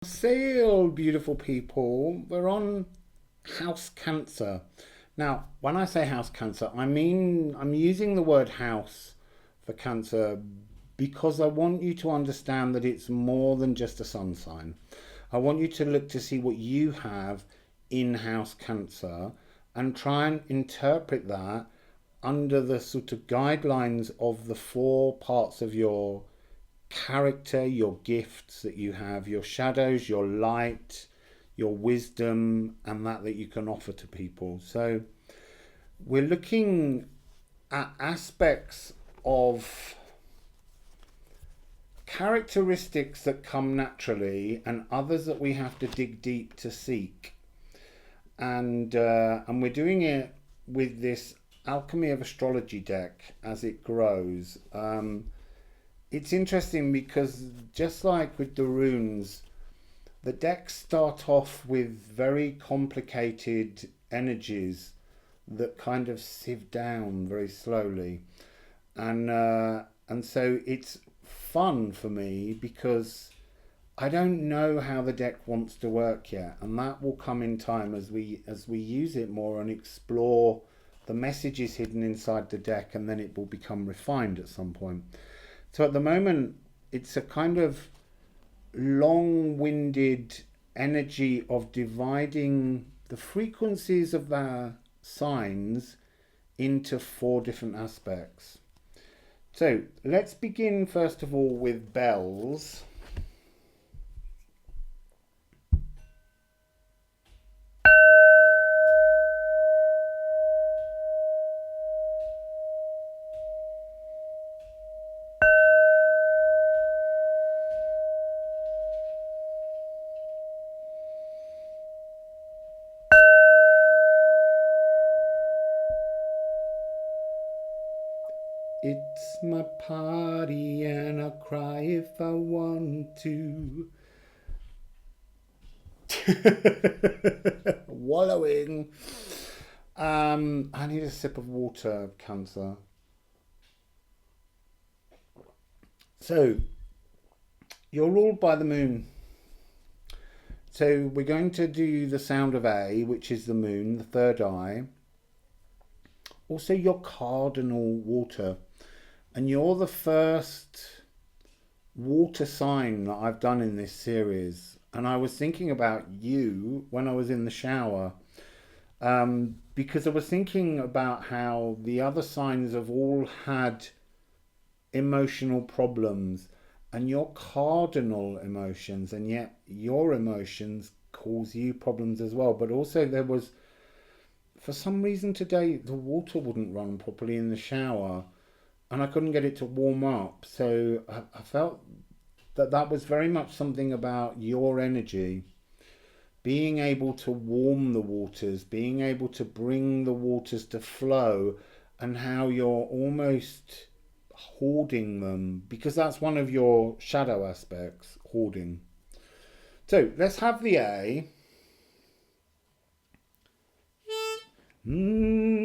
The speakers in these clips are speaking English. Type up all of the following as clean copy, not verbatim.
Wassail Beautiful People. We're on house cancer. Now, when I say house cancer, I mean I'm using the word house for cancer because I want you to understand that it's more than just a sun sign. I want you to look to see what you have in house cancer and try and interpret that under the sort of guidelines of the four parts of your character, your gifts that you have, your shadows, your light, your wisdom, and that you can offer to people. So we're looking at aspects of characteristics that come naturally and others that we have to dig deep to seek. And we're doing it with this Alchemy of Astrology deck as it grows. It's interesting because just like with the runes, the decks start off with very complicated energies that kind of sieve down very slowly, and so it's fun for me because I don't know how the deck wants to work yet, and that will come in time as we use it more and explore the messages hidden inside the deck, and then it will become refined at some point. So at the moment, it's a kind of long-winded energy of dividing the frequencies of the signs into four different aspects. So let's begin first of all with bells. It's my party and I'll cry if I want to. Wallowing. I need a sip of water, Cancer. So, you're ruled by the moon. So, we're going to do the sound of A, which is the moon, the third eye. Also, your cardinal water. And you're the first water sign that I've done in this series. And I was thinking about you when I was in the shower, because I was thinking about how the other signs have all had emotional problems and your cardinal emotions, and yet your emotions cause you problems as well. But also, there was, for some reason today, the water wouldn't run properly in the shower and I couldn't get it to warm up. So I felt that that was very much something about your energy, being able to warm the waters, being able to bring the waters to flow, and how you're almost hoarding them because that's one of your shadow aspects, hoarding. So let's have the A. Mm.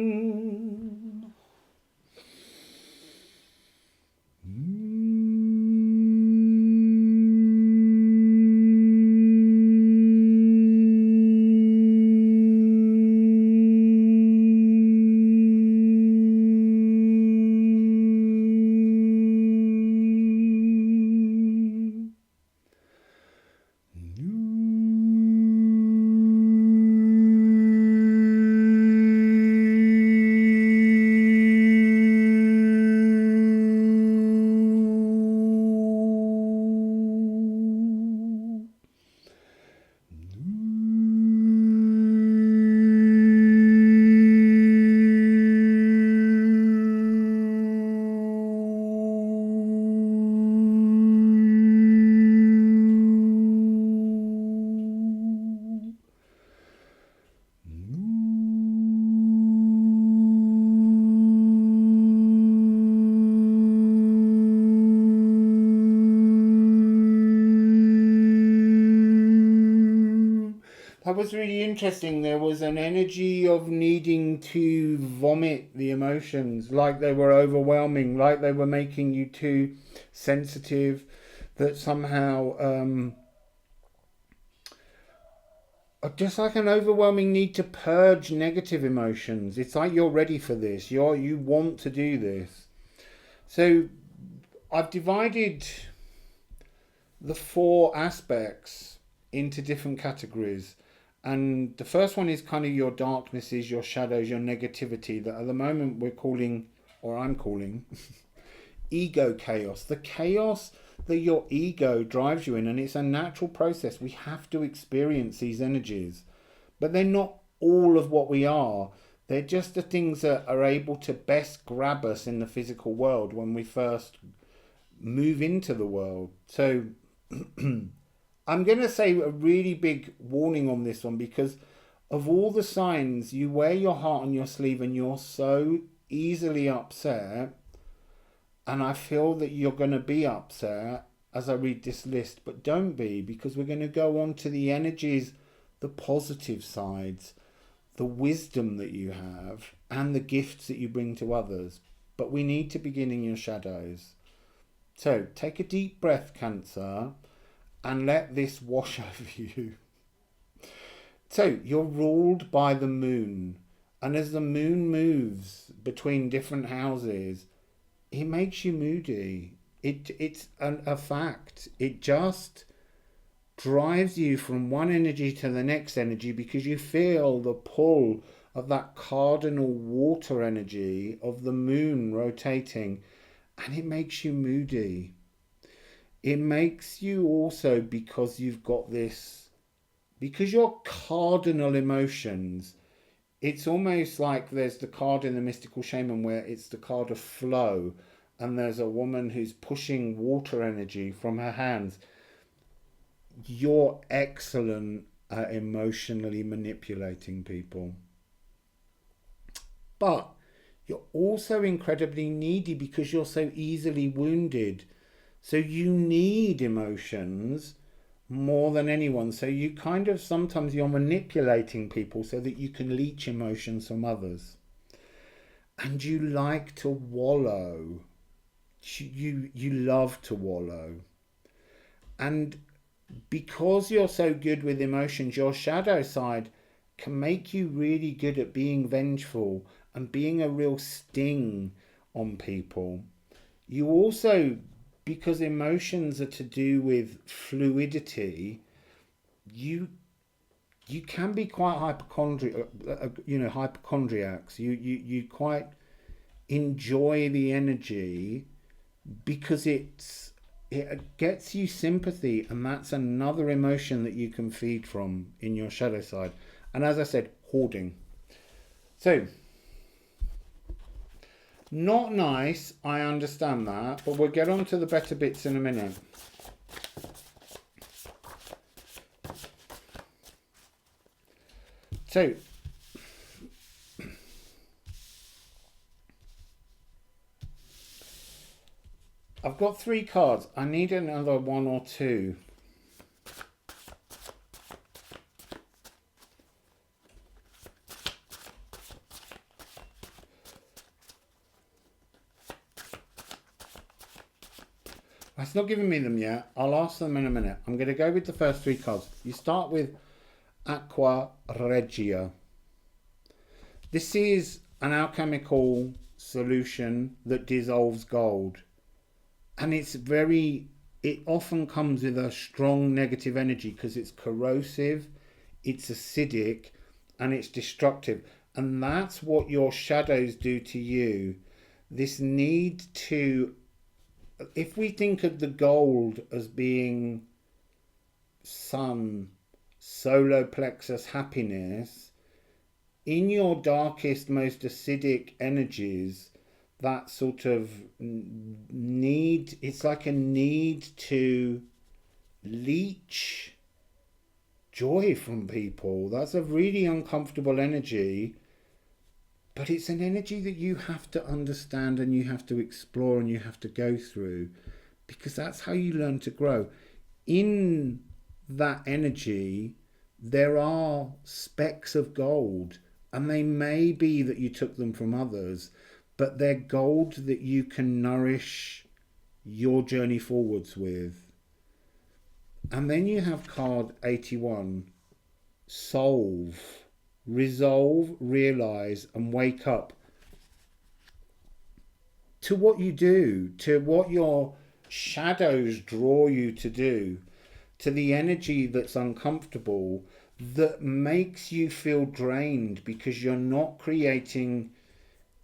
That was really interesting. There was an energy of needing to vomit the emotions, like they were overwhelming, like they were making you too sensitive, that somehow just like an overwhelming need to purge negative emotions. It's like you're ready for this. You want to do this. So I've divided the four aspects into different categories. And the first one is kind of your darknesses, your shadows, your negativity, that at the moment we're calling, or I'm calling, ego chaos. The chaos that your ego drives you in, and it's a natural process. We have to experience these energies, but they're not all of what we are. They're just the things that are able to best grab us in the physical world when we first move into the world. So I'm going to say a really big warning on this one, because of all the signs, you wear your heart on your sleeve and you're so easily upset. And I feel that you're going to be upset as I read this list, but don't be, because we're going to go on to the energies, the positive sides, the wisdom that you have, and the gifts that you bring to others. But we need to begin in your shadows. So take a deep breath, Cancer, and let this wash over you. So you're ruled by the moon, and as the moon moves between different houses, it makes you moody. It's a fact. It just drives you from one energy to the next energy, because you feel the pull of that cardinal water energy of the moon rotating, and it makes you moody. It makes you also, because you've got this, because your cardinal emotions, it's almost like there's the card in the Mystical Shaman where it's the card of flow, and there's a woman who's pushing water energy from her hands. You're excellent at emotionally manipulating people. But you're also incredibly needy because you're so easily wounded. So you need emotions more than anyone. So you kind of, sometimes you're manipulating people so that you can leech emotions from others. And you like to wallow. You love to wallow. And because you're so good with emotions, your shadow side can make you really good at being vengeful and being a real sting on people. You also, because emotions are to do with fluidity, you can be quite hypochondriacs. You quite enjoy the energy because it gets you sympathy, and that's another emotion that you can feed from in your shadow side. And as I said, hoarding. So not nice, I understand that, but we'll get on to the better bits in a minute. So I've got 3 cards. I need another 1 or 2. It's not giving me them yet. I'll ask them in a minute. I'm going to go with the first 3 cards. You start with Aqua Regia. This is an alchemical solution that dissolves gold. And it often comes with a strong negative energy because it's corrosive, it's acidic, and it's destructive. And that's what your shadows do to you. This need to, if we think of the gold as being sun, solar plexus happiness, in your darkest, most acidic energies, that sort of need, it's like a need to leech joy from people. That's a really uncomfortable energy, but it's an energy that you have to understand and you have to explore and you have to go through, because that's how you learn to grow. In that energy, there are specks of gold, and they may be that you took them from others, but they're gold that you can nourish your journey forwards with. And then you have card 81, solve, resolve, realize, and wake up to what you do, to what your shadows draw you to do, to the energy that's uncomfortable, that makes you feel drained because you're not creating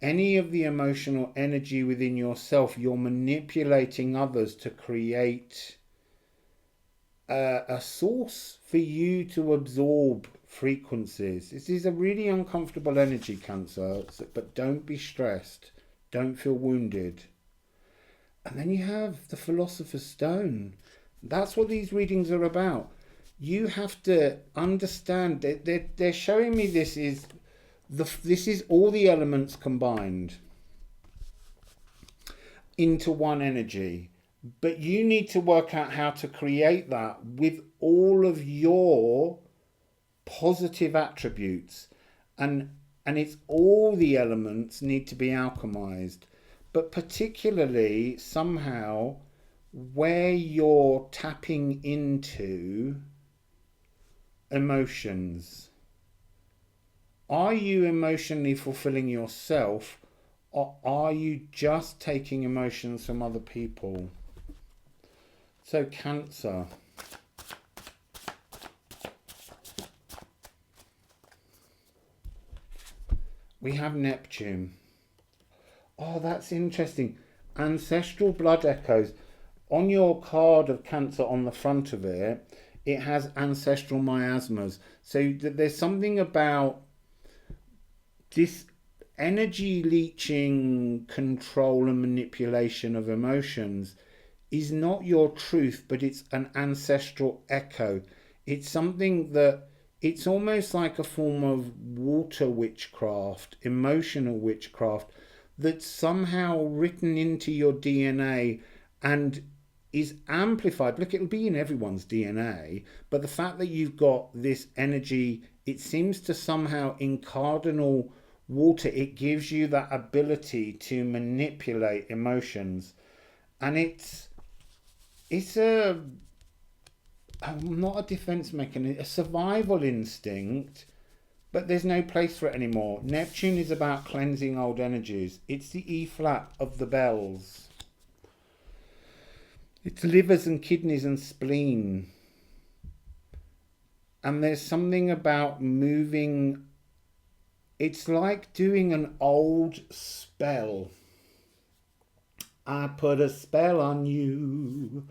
any of the emotional energy within yourself. You're manipulating others to create a source for you to absorb frequencies. This is a really uncomfortable energy, Cancer, but don't be stressed. Don't feel wounded. And then you have the Philosopher's Stone. That's what these readings are about. You have to understand that they're showing me this is all the elements combined into one energy. But you need to work out how to create that with all of your positive attributes. And it's all the elements need to be alchemized. But particularly somehow where you're tapping into emotions. Are you emotionally fulfilling yourself, or are you just taking emotions from other people? So Cancer. We have Neptune. Oh, that's interesting. Ancestral blood echoes. On your card of Cancer, on the front of it, it has ancestral miasmas. So there's something about this energy leeching control and manipulation of emotions is not your truth, but it's an ancestral echo. It's something that it's almost like a form of water witchcraft, emotional witchcraft, that's somehow written into your DNA and is amplified. Look, it'll be in everyone's DNA, but the fact that you've got this energy, it seems to somehow in cardinal water, it gives you that ability to manipulate emotions. And it's not a defense mechanism, a survival instinct, but there's no place for it anymore. Neptune is about cleansing old energies. It's the E flat of the bells. It's livers and kidneys and spleen. And there's something about moving. It's like doing an old spell. I put a spell on you.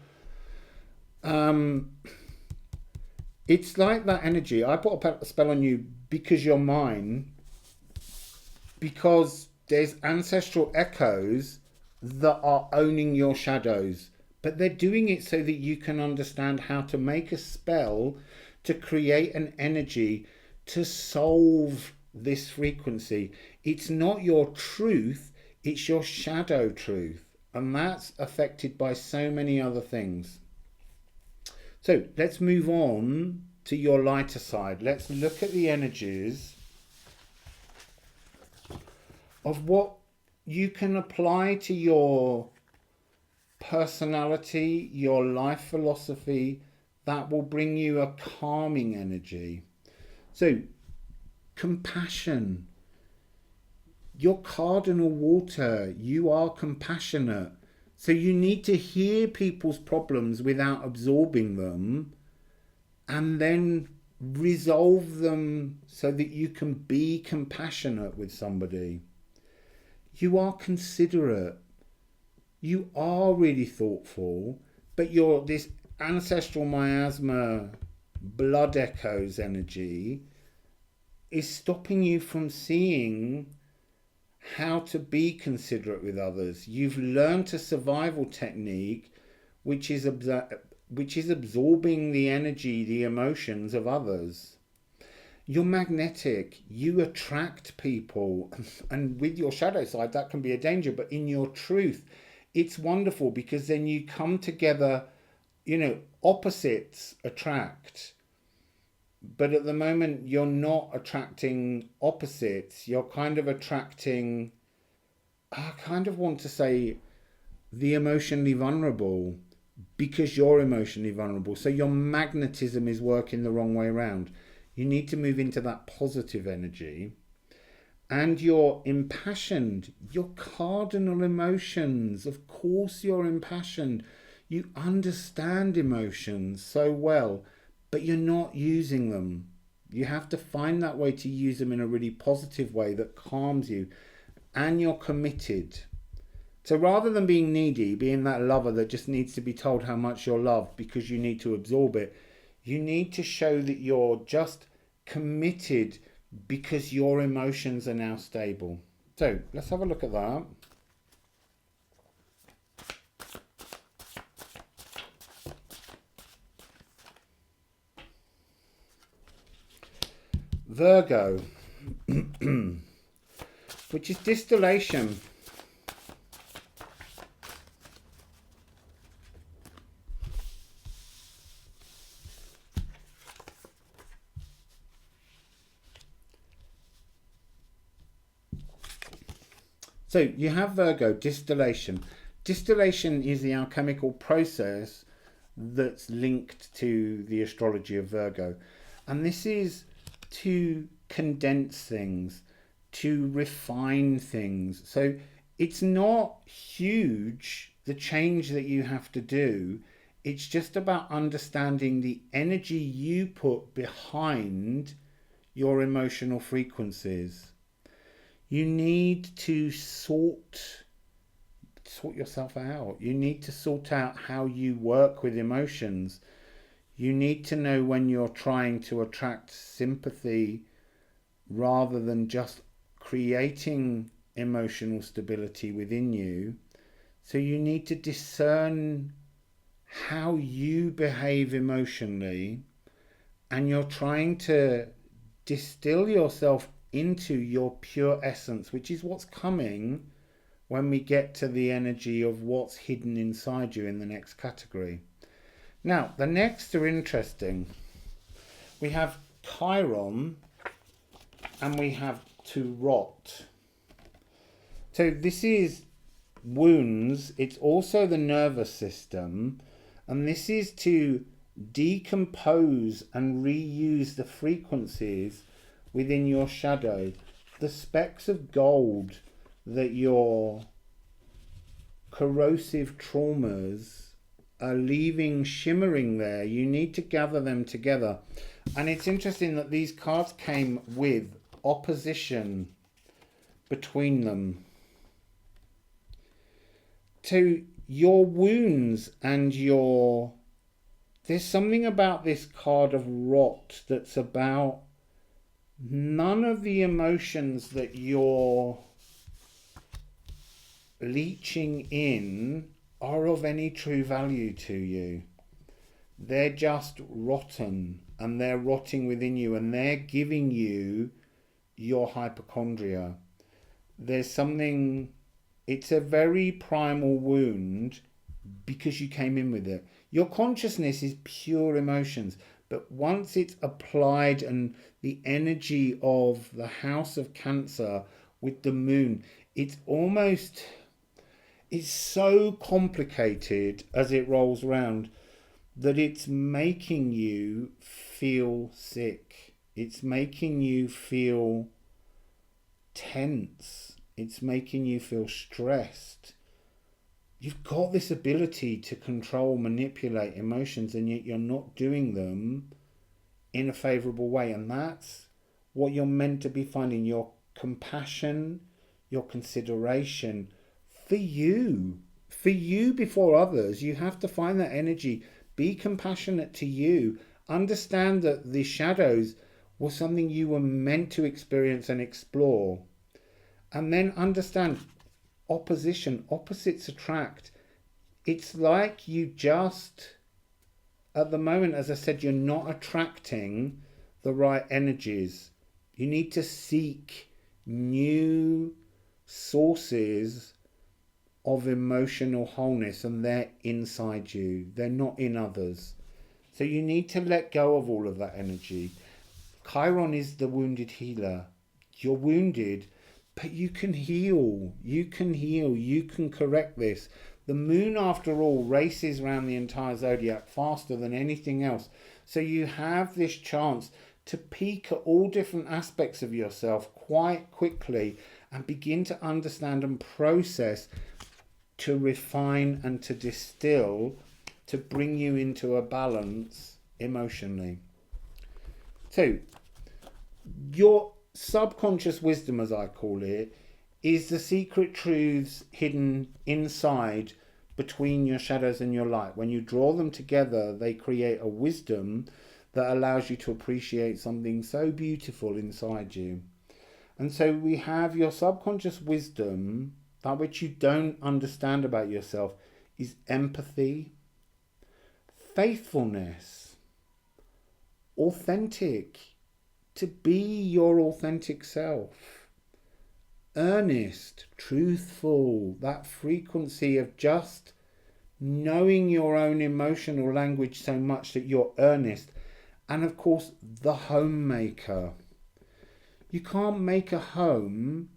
It's like that energy. I put a spell on you because you're mine. Because there's ancestral echoes that are owning your shadows. But they're doing it so that you can understand how to make a spell to create an energy to solve this frequency. It's not your truth, it's your shadow truth. And that's affected by so many other things. So let's move on to your lighter side. Let's look at the energies of what you can apply to your personality, your life philosophy, that will bring you a calming energy. So, compassion. Your cardinal water, you are compassionate. So you need to hear people's problems without absorbing them and then resolve them so that you can be compassionate with somebody. You are considerate. You are really thoughtful, but you're this ancestral miasma, blood echoes energy is stopping you from seeing how to be considerate with others. You've learned a survival technique which is absorbing the energy, the emotions of others. You're magnetic. You attract people, and with your shadow side that can be a danger, but in your truth it's wonderful because then you come together, opposites attract. But at the moment, you're not attracting opposites. You're kind of attracting, I kind of want to say, the emotionally vulnerable because you're emotionally vulnerable. So your magnetism is working the wrong way around. You need to move into that positive energy. And you're impassioned, your cardinal emotions. Of course you're impassioned. You understand emotions so well, but you're not using them. You have to find that way to use them in a really positive way that calms you. And you're committed. So rather than being needy, being that lover that just needs to be told how much you're loved because you need to absorb it, you need to show that you're just committed because your emotions are now stable. So let's have a look at that. Virgo, which is distillation. So you have Virgo, distillation. Distillation is the alchemical process that's linked to the astrology of Virgo. And this is to condense things, to refine things. So it's not huge, the change that you have to do. It's just about understanding the energy you put behind your emotional frequencies. You need to sort yourself out. You need to sort out how you work with emotions. You need to know when you're trying to attract sympathy rather than just creating emotional stability within you. So you need to discern how you behave emotionally, and you're trying to distill yourself into your pure essence, which is what's coming when we get to the energy of what's hidden inside you in the next category. Now, the next are interesting. We have Chiron and we have to rot. So this is wounds. It's also the nervous system. And this is to decompose and reuse the frequencies within your shadow. The specks of gold that your corrosive traumas are leaving shimmering there, you need to gather them together. And it's interesting that these cards came with opposition between them. To your wounds and your... There's something about this card of rot that's about none of the emotions that you're leeching in are of any true value to you. They're just rotten, and they're rotting within you, and they're giving you your hypochondria. There's something, it's a very primal wound because you came in with it. Your consciousness is pure emotions, but once it's applied and the energy of the house of Cancer with the moon, it's almost... It's so complicated as it rolls around that it's making you feel sick. It's making you feel tense. It's making you feel stressed. You've got this ability to control, manipulate emotions, and yet you're not doing them in a favourable way. And that's what you're meant to be finding. Your compassion, your consideration for you before others. You have to find that energy. Be compassionate to you. Understand that the shadows were something you were meant to experience and explore. And then understand opposition, opposites attract. It's like you just, at the moment, as I said, you're not attracting the right energies. You need to seek new sources of emotional wholeness, and they're inside you. They're not in others. So you need to let go of all of that energy. Chiron is the wounded healer. You're wounded, but you can heal. You can heal. You can correct this. The moon, after all, races around the entire zodiac faster than anything else. So you have this chance to peek at all different aspects of yourself quite quickly and begin to understand and process, to refine and to distill, to bring you into a balance emotionally. So, your subconscious wisdom, as I call it, is the secret truths hidden inside between your shadows and your light. When you draw them together, they create a wisdom that allows you to appreciate something so beautiful inside you. And so we have your subconscious wisdom, that which you don't understand about yourself, is empathy, faithfulness, authentic, to be your authentic self, earnest, truthful, that frequency of just knowing your own emotional language so much that you're earnest. And of course, the homemaker. You can't make a home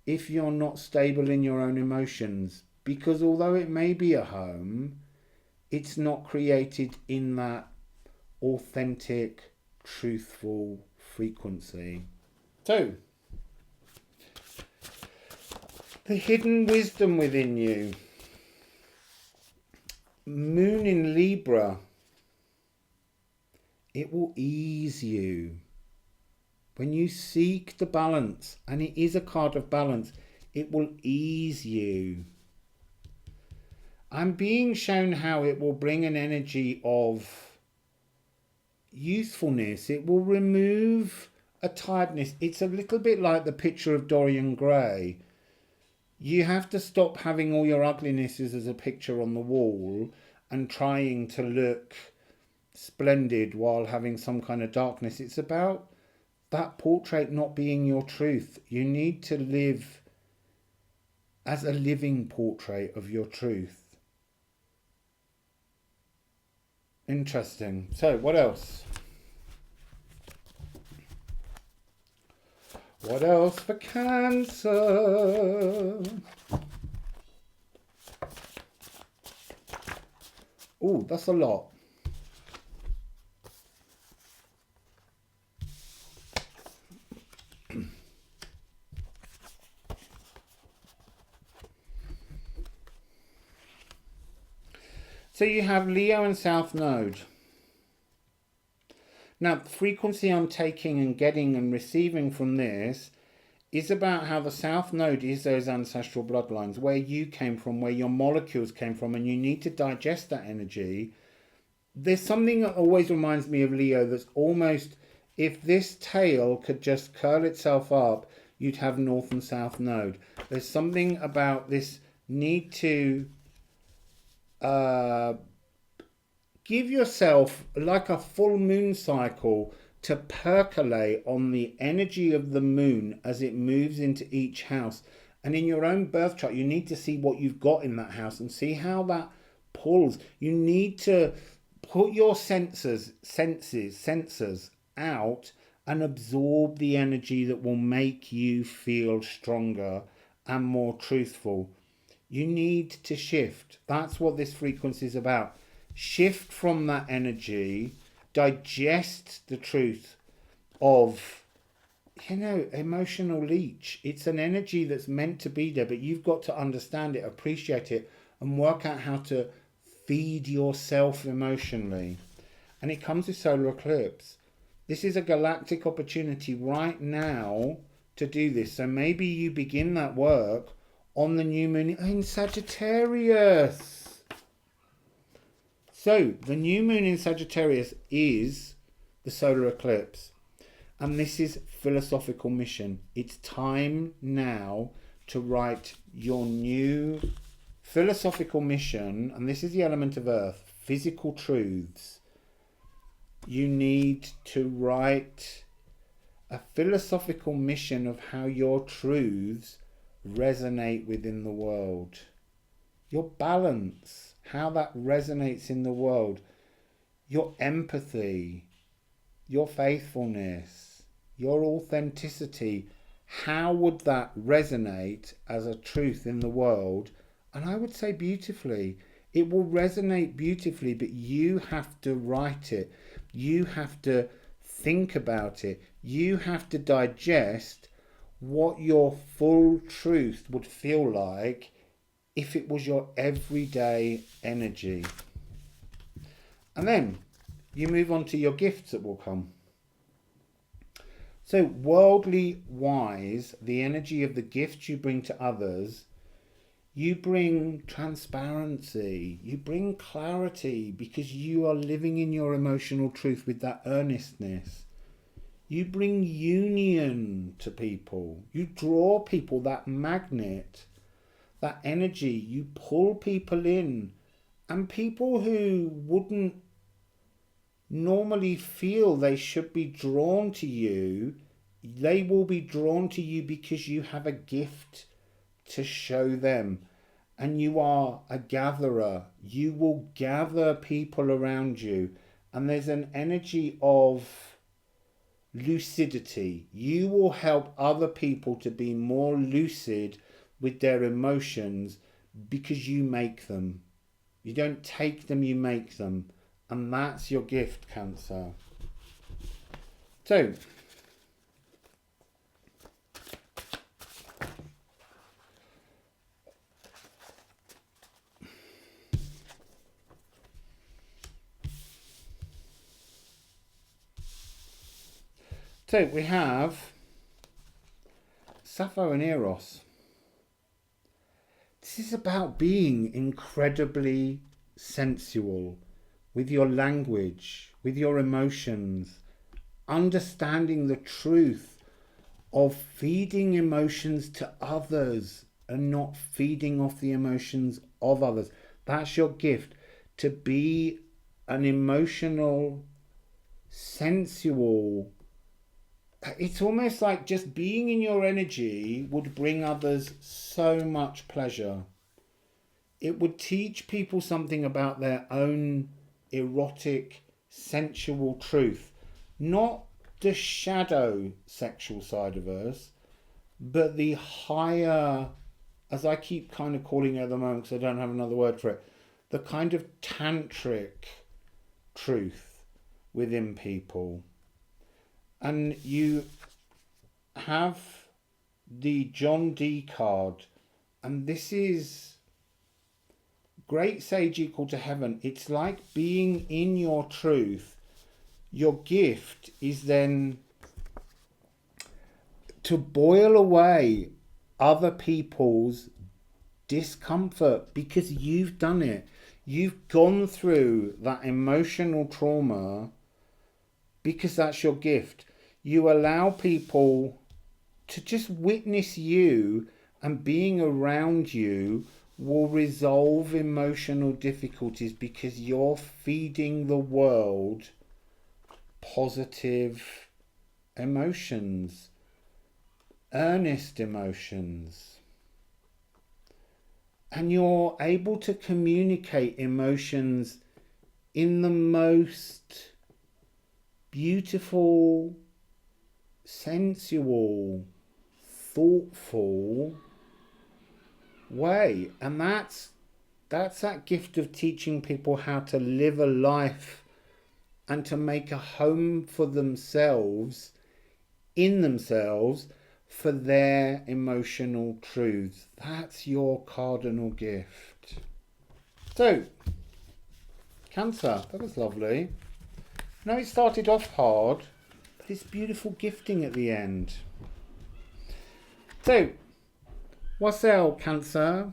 if you're not stable in your own emotions, because although it may be a home, it's not created in that authentic, truthful frequency. So, the hidden wisdom within you. Moon in Libra. It will ease you. When you seek the balance, and it is a card of balance, it will ease you. I'm being shown how it will bring an energy of youthfulness. It will remove a tiredness. It's a little bit like the picture of Dorian Gray. You have to stop having all your uglinesses as a picture on the wall and trying to look splendid while having some kind of darkness. It's about that portrait not being your truth. You need to live as a living portrait of your truth. Interesting. So, what else? What else for Cancer? Oh, that's a lot. So you have Leo and South Node. Now, the frequency I'm taking and getting and receiving from this is about how the South Node is those ancestral bloodlines, where you came from, where your molecules came from, and you need to digest that energy. There's something that always reminds me of Leo that's almost, if this tail could just curl itself up, you'd have North and South Node. There's something about this need to give yourself like a full moon cycle to percolate on the energy of the moon as it moves into each house. And in your own birth chart, you need to see what you've got in that house and see how that pulls. You need to put your sensors out and absorb the energy that will make you feel stronger and more truthful. You need to shift. That's what this frequency is about. Shift from that energy, digest the truth of, emotional leech. It's an energy that's meant to be there, but you've got to understand it, appreciate it, and work out how to feed yourself emotionally. And it comes with solar eclipse. This is a galactic opportunity right now to do this. So maybe you begin that work on the new moon in Sagittarius. So the new moon in Sagittarius is the solar eclipse. And this is philosophical mission. It's time now to write your new philosophical mission. And this is the element of earth, physical truths. You need to write a philosophical mission of how your truths resonate within the world. Your balance, how that resonates in the world. Your empathy, your faithfulness, your authenticity. How would that resonate as a truth in the world? And I would say beautifully. It will resonate beautifully, but you have to write it. You have to think about it. You have to digest what your full truth would feel like if it was your everyday energy. And then you move on to your gifts that will come. So worldly wise, the energy of the gifts you bring to others, you bring transparency, you bring clarity, because you are living in your emotional truth with that earnestness. You bring union to people. You draw people, that magnet, that energy. You pull people in. And people who wouldn't normally feel they should be drawn to you, they will be drawn to you because you have a gift to show them. And you are a gatherer. You will gather people around you. And there's an energy of lucidity. You will help other people to be more lucid with their emotions because you make them. You don't take them, you make them. And that's your gift, Cancer. So, we have Sappho and Eros. This is about being incredibly sensual with your language, with your emotions, understanding the truth of feeding emotions to others and not feeding off the emotions of others. That's your gift, to be an emotional, sensual. It's almost like just being in your energy would bring others so much pleasure. It would teach people something about their own erotic, sensual truth. Not the shadow sexual side of us, but the higher, as I keep kind of calling it at the moment because I don't have another word for it, the kind of tantric truth within people. And you have the John D card, and this is great sage equal to heaven. It's like being in your truth. Your gift is then to boil away other people's discomfort because you've done it. You've gone through that emotional trauma because that's your gift. You allow people to just witness you, and being around you will resolve emotional difficulties because you're feeding the world positive emotions, earnest emotions. And you're able to communicate emotions in the most beautiful, sensual, thoughtful way. And that's that gift of teaching people how to live a life and to make a home for themselves, in themselves, for their emotional truths. That's your cardinal gift. So, Cancer, that was lovely. I know it started off hard, but it's beautiful gifting at the end. So, Wassail, Cancer.